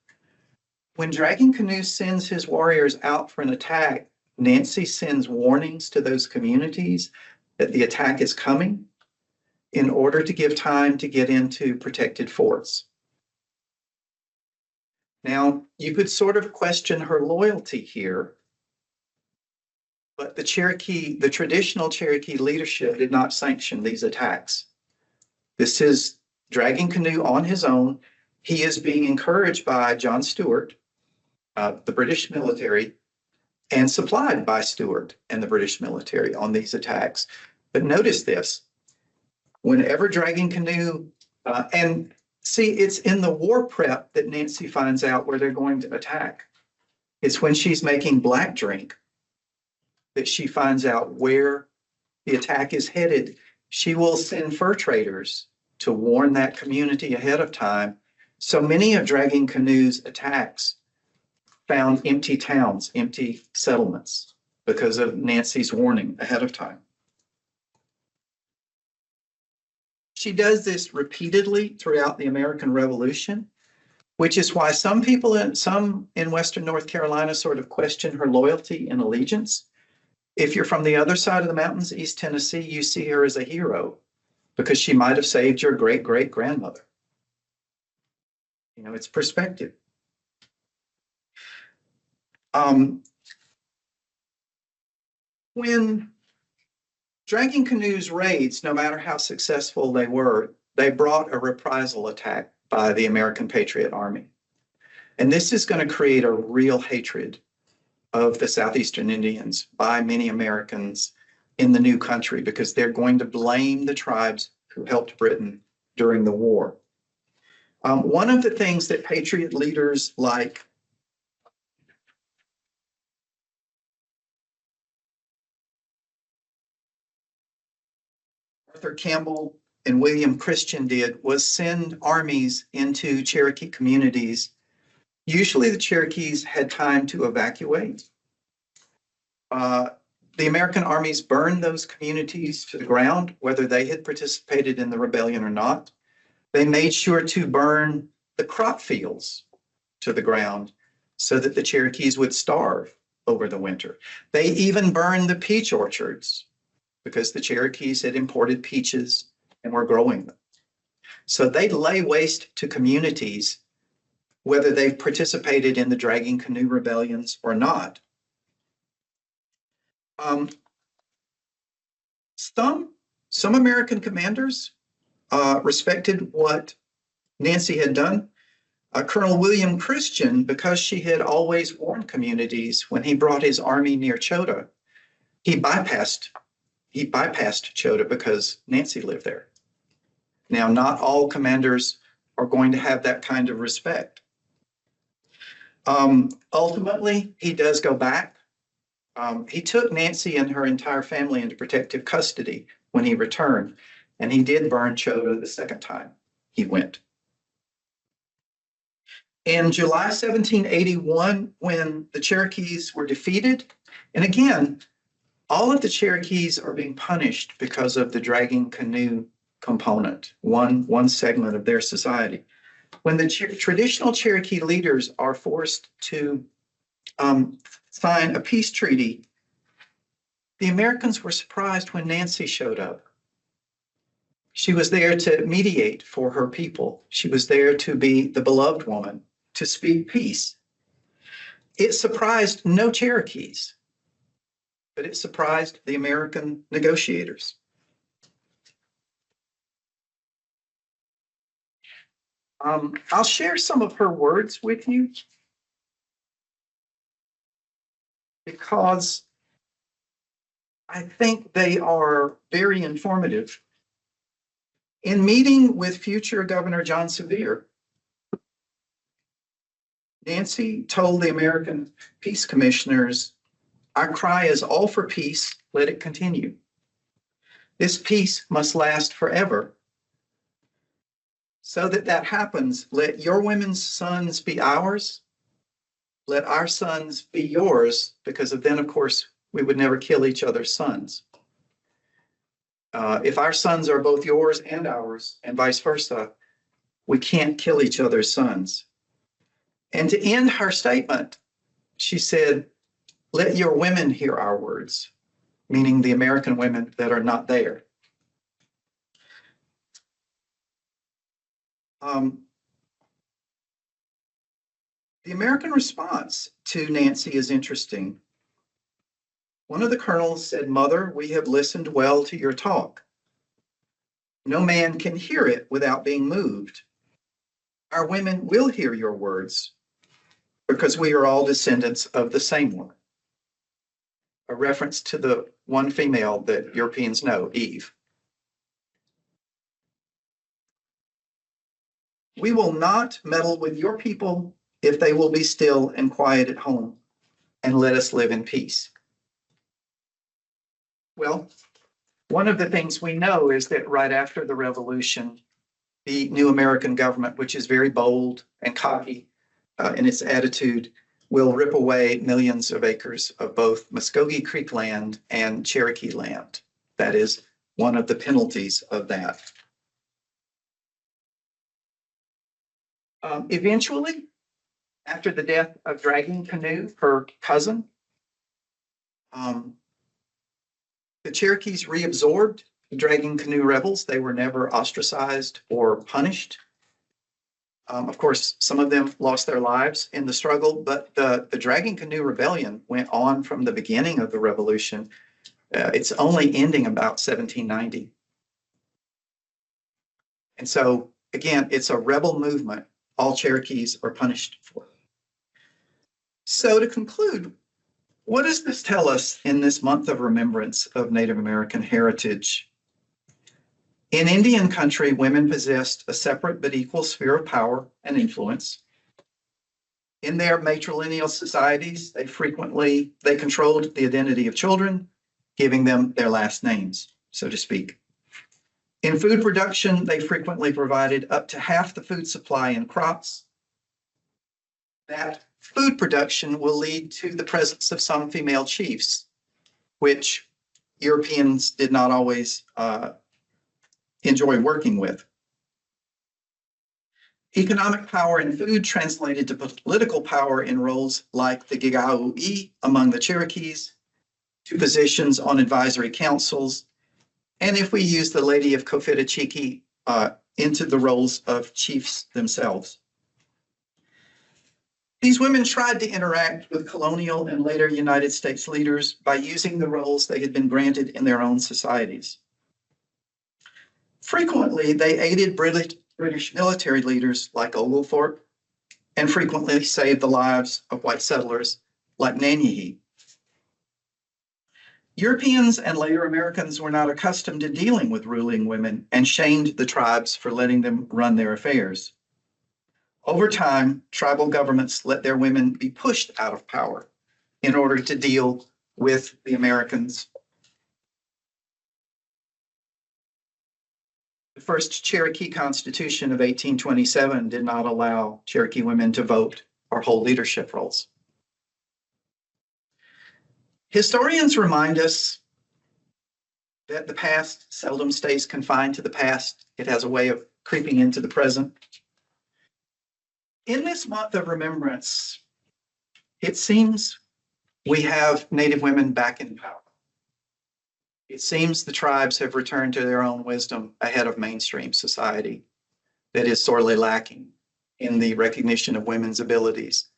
When Dragging Canoe sends his warriors out for an attack, Nancy sends warnings to those communities that the attack is coming in order to give time to get into protected forts. Now, you could sort of question her loyalty here, but the traditional Cherokee leadership did not sanction these attacks. This is Dragging Canoe on his own. He is being encouraged by John Stuart, the British military, and supplied by Stuart and the British military on these attacks. But notice this, whenever Dragging Canoe, and see, it's in the war prep that Nancy finds out where they're going to attack. It's when she's making black drink that she finds out where the attack is headed. She will send fur traders to warn that community ahead of time. So many of Dragging Canoe's attacks found empty towns, empty settlements, because of Nancy's warning ahead of time. She does this repeatedly throughout the American Revolution, which is why some in Western North Carolina sort of question her loyalty and allegiance. If you're from the other side of the mountains, East Tennessee, you see her as a hero because she might have saved your great-great-grandmother. You know, it's perspective. When Dragging Canoe's raids, no matter how successful they were, they brought a reprisal attack by the American Patriot Army. And this is going to create a real hatred of the Southeastern Indians by many Americans in the new country because they're going to blame the tribes who helped Britain during the war. One of the things that Patriot leaders like Arthur Campbell and William Christian did was send armies into Cherokee communities. Usually the Cherokees had time to evacuate. The American armies burned those communities to the ground, whether they had participated in the rebellion or not. They made sure to burn the crop fields to the ground so that the Cherokees would starve over the winter. They even burned the peach orchards because the Cherokees had imported peaches and were growing them. So they lay waste to communities, whether they've participated in the Dragging Canoe rebellions or not. Some American commanders respected what Nancy had done. Colonel William Christian, because she had always warned communities when he brought his army near Chota, he bypassed Chota because Nancy lived there. Now, not all commanders are going to have that kind of respect. Ultimately, he does go back. He took Nancy and her entire family into protective custody when he returned, and he did burn Chota the second time he went. In July 1781, when the Cherokees were defeated, and again, all of the Cherokees are being punished because of the Dragging Canoe component, one segment of their society. When the traditional Cherokee leaders are forced to sign a peace treaty, the Americans were surprised when Nancy showed up. She was there to mediate for her people. She was there to be the beloved woman, to speak peace. It surprised no Cherokees, but it surprised the American negotiators. I'll share some of her words with you because I think they are very informative. In meeting with future Governor John Sevier, Nancy told the American Peace Commissioners, "Our cry is all for peace, let it continue. This peace must last forever. So that that happens, let your women's sons be ours, let our sons be yours, because then, of course, we would never kill each other's sons. If our sons are both yours and ours, and vice versa, we can't kill each other's sons." And to end her statement, she said, "Let your women hear our words," meaning the American women that are not there. The American response to Nancy is interesting. One of the colonels said, "Mother, we have listened well to your talk. No man can hear it without being moved. Our women will hear your words because we are all descendants of the same one." A reference to the one female that Europeans know, Eve. "We will not meddle with your people if they will be still and quiet at home and let us live in peace." Well, one of the things we know is that right after the revolution, the new American government, which is very bold and cocky in its attitude, will rip away millions of acres of both Muskogee Creek land and Cherokee land. That is one of the penalties of that. Eventually, after the death of Dragging Canoe, her cousin, the Cherokees reabsorbed the Dragging Canoe rebels. They were never ostracized or punished. Of course, some of them lost their lives in the struggle, but the Dragging Canoe Rebellion went on from the beginning of the revolution. It's only ending about 1790. And so, again, it's a rebel movement all Cherokees are punished for. So to conclude, what does this tell us in this month of remembrance of Native American heritage? In Indian country, women possessed a separate but equal sphere of power and influence. In their matrilineal societies, they controlled the identity of children, giving them their last names, so to speak. In food production, they frequently provided up to half the food supply in crops. That food production will lead to the presence of some female chiefs, which Europeans did not always enjoy working with. Economic power in food translated to political power in roles like the Gigau'i among the Cherokees, to positions on advisory councils, and if we use the Lady of Cofitachiki, into the roles of chiefs themselves. These women tried to interact with colonial and later United States leaders by using the roles they had been granted in their own societies. Frequently, they aided British military leaders like Oglethorpe, and frequently saved the lives of white settlers like Nanyehi. Europeans and later Americans were not accustomed to dealing with ruling women and shamed the tribes for letting them run their affairs. Over time, tribal governments let their women be pushed out of power in order to deal with the Americans. The first Cherokee Constitution of 1827 did not allow Cherokee women to vote or hold leadership roles. Historians remind us that the past seldom stays confined to the past. It has a way of creeping into the present. In this month of remembrance, it seems we have Native women back in power. It seems the tribes have returned to their own wisdom ahead of mainstream society that is sorely lacking in the recognition of women's abilities.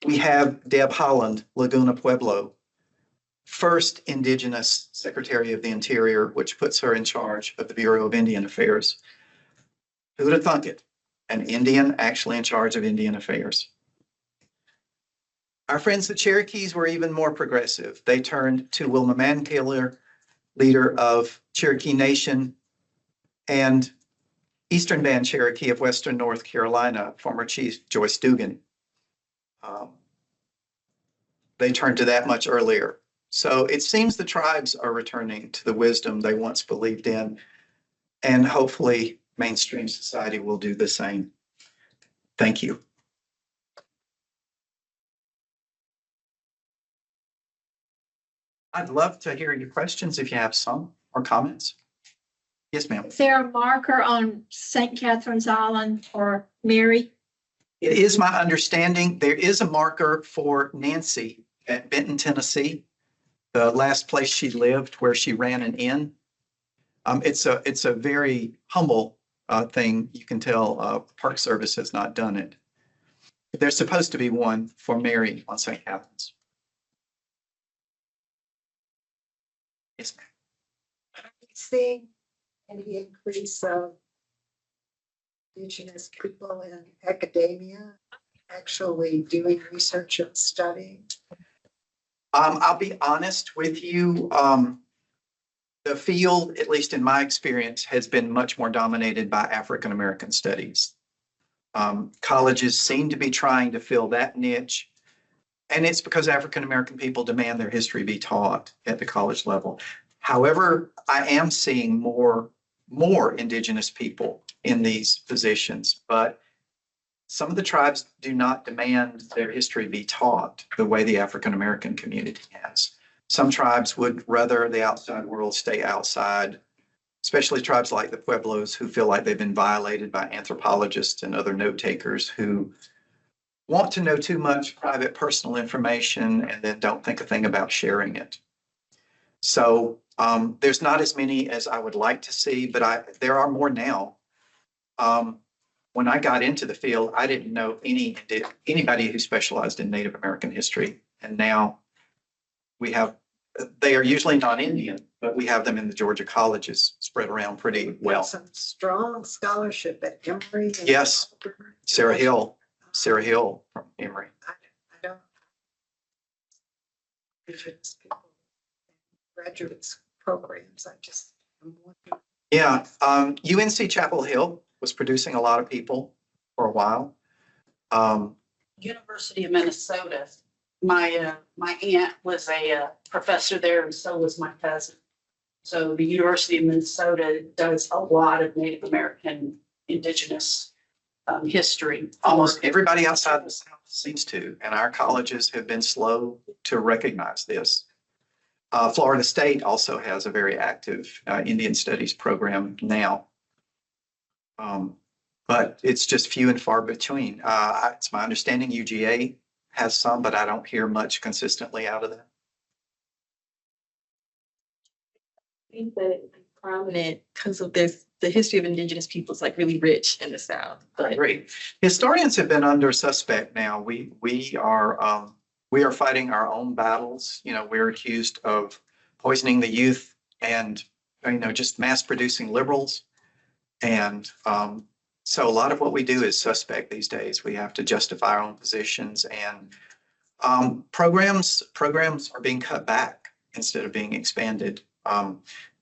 We have Deb Holland, Laguna Pueblo, first Indigenous Secretary of the Interior, which puts her in charge of the Bureau of Indian Affairs. Who would have thunk it? An Indian actually in charge of Indian Affairs. Our friends the Cherokees were even more progressive. They turned to Wilma Mankiller, leader of Cherokee Nation, and Eastern Band Cherokee of Western North Carolina, former Chief Joyce Dugan. They turned to that much earlier. So it seems the tribes are returning to the wisdom they once believed in, and hopefully mainstream society will do the same. Thank you. I'd love to hear your questions if you have some or comments. Yes, ma'am. Is there a marker on St. Catherine's Island or Mary? It is my understanding there is a marker for Nancy at Benton, Tennessee, the last place she lived where she ran an inn. It's a very humble thing. You can tell Park Service has not done it. There's supposed to be one for Mary on St. Catherine's. Yes, ma'am. Are you seeing any increase of Indigenous people in academia actually doing research and studying? I'll be honest with you. The field, at least in my experience, has been much more dominated by African American studies. Colleges seem to be trying to fill that niche. And it's because African American people demand their history be taught at the college level. However, I am seeing more Indigenous people in these positions, but some of the tribes do not demand their history be taught the way the African American community has. Some tribes would rather the outside world stay outside, especially tribes like the Pueblos who feel like they've been violated by anthropologists and other note takers who want to know too much private personal information and then don't think a thing about sharing it. So there's not as many as I would like to see, but there are more now. When I got into the field, I didn't know anybody who specialized in Native American history. And now they are usually non-Indian, but we have them in the Georgia colleges spread around pretty well. Some strong scholarship at Emory. And Yes. Auburn. Sarah Hill from Emory. I don't. Indigenous people, graduates programs. I'm wondering. Yeah, UNC Chapel Hill was producing a lot of people for a while. University of Minnesota. My aunt was a professor there, and so was my cousin. So the University of Minnesota does a lot of Native American Indigenous history. Almost everybody outside the South seems to, and our colleges have been slow to recognize this. Florida State also has a very active Indian Studies program now. But it's just few and far between. It's my understanding UGA has some, but I don't hear much consistently out of them. I think that prominent because of this, the history of Indigenous people is like really rich in the South. I agree. Historians have been under suspect now. We are fighting our own battles. You know, we're accused of poisoning the youth and just mass producing liberals. And so a lot of what we do is suspect these days. We have to justify our own positions, and programs are being cut back instead of being expanded.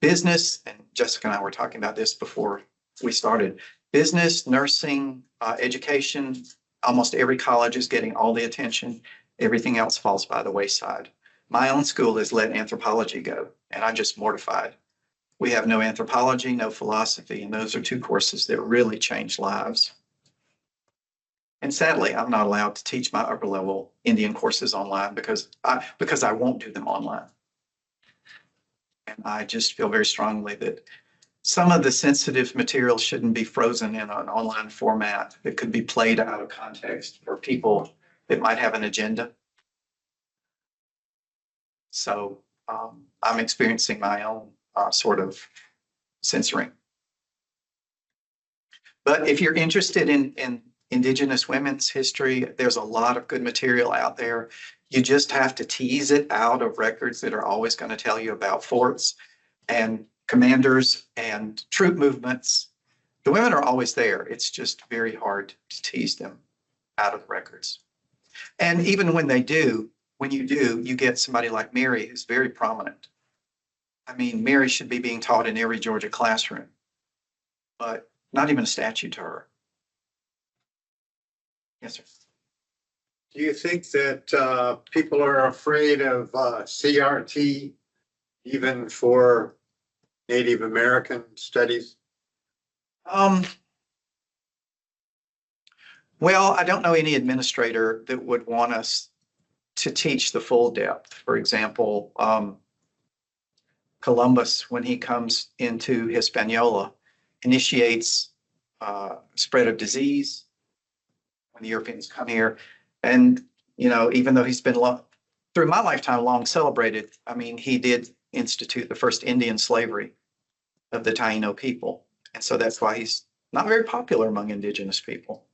Business, and Jessica and I were talking about this before we started, business, nursing, education, almost every college is getting all the attention. Everything else falls by the wayside. My own school has let anthropology go, and I'm just mortified. We have no anthropology, no philosophy, and those are two courses that really change lives. And sadly, I'm not allowed to teach my upper level Indian courses online because I won't do them online. And I just feel very strongly that some of the sensitive material shouldn't be frozen in an online format that could be played out of context for people that might have an agenda. So I'm experiencing my own sort of censoring. But if you're interested in Indigenous women's history. There's a lot of good material out there. You just have to tease it out of records that are always going to tell you about forts and commanders and troop movements. The women are always there. It's just very hard to tease them out of records. And even when they do, when you do, you get somebody like Mary, who's very prominent. I mean, Mary should be being taught in every Georgia classroom, but not even a statue to her. Yes, sir. Do you think that people are afraid of CRT even for Native American studies? Well, I don't know any administrator that would want us to teach the full depth. For example, Columbus, when he comes into Hispaniola, initiates spread of disease when the Europeans come here. And, you know, even though he's been through my lifetime long celebrated, I mean, he did institute the first Indian slavery of the Taino people. And so that's why he's not very popular among Indigenous people.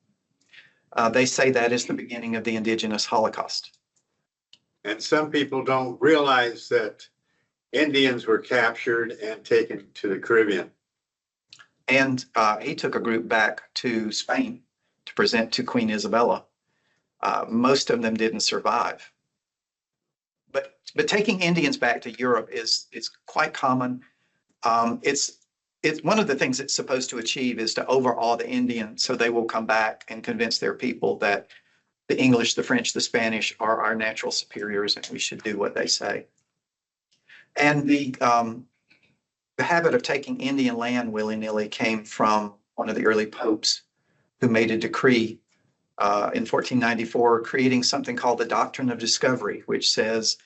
They say that is the beginning of the Indigenous Holocaust. And some people don't realize that Indians were captured and taken to the Caribbean. And he took a group back to Spain to present to Queen Isabella. Most of them didn't survive. But taking Indians back to Europe is quite common. It's one of the things it's supposed to achieve is to overawe the Indian so they will come back and convince their people that the English, the French, the Spanish are our natural superiors and we should do what they say. And the habit of taking Indian land willy-nilly came from one of the early popes who made a decree in 1494 creating something called the Doctrine of Discovery, which says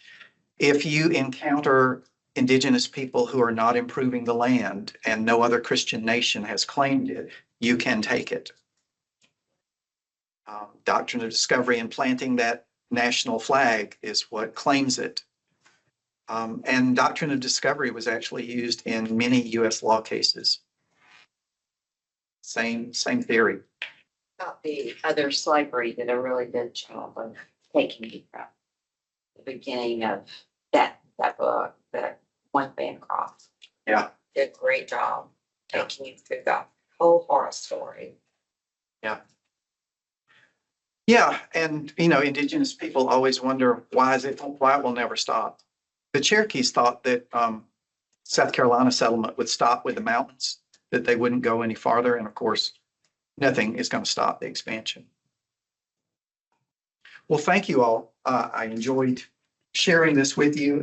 if you encounter Indigenous people who are not improving the land and no other Christian nation has claimed it, you can take it. Doctrine of Discovery and planting that national flag is what claims it. And Doctrine of Discovery was actually used in many U.S. law cases. Same theory. About the other slavery did a really good job of taking you from the beginning of that book, that one Bancroft. Yeah. Did a great job taking you through the whole horror story. Yeah. Yeah, and you know, Indigenous people always wonder why it will never stop. The Cherokees thought that South Carolina settlement would stop with the mountains, that they wouldn't go any farther, and of course, nothing is going to stop the expansion. Well, thank you all. I enjoyed sharing this with you.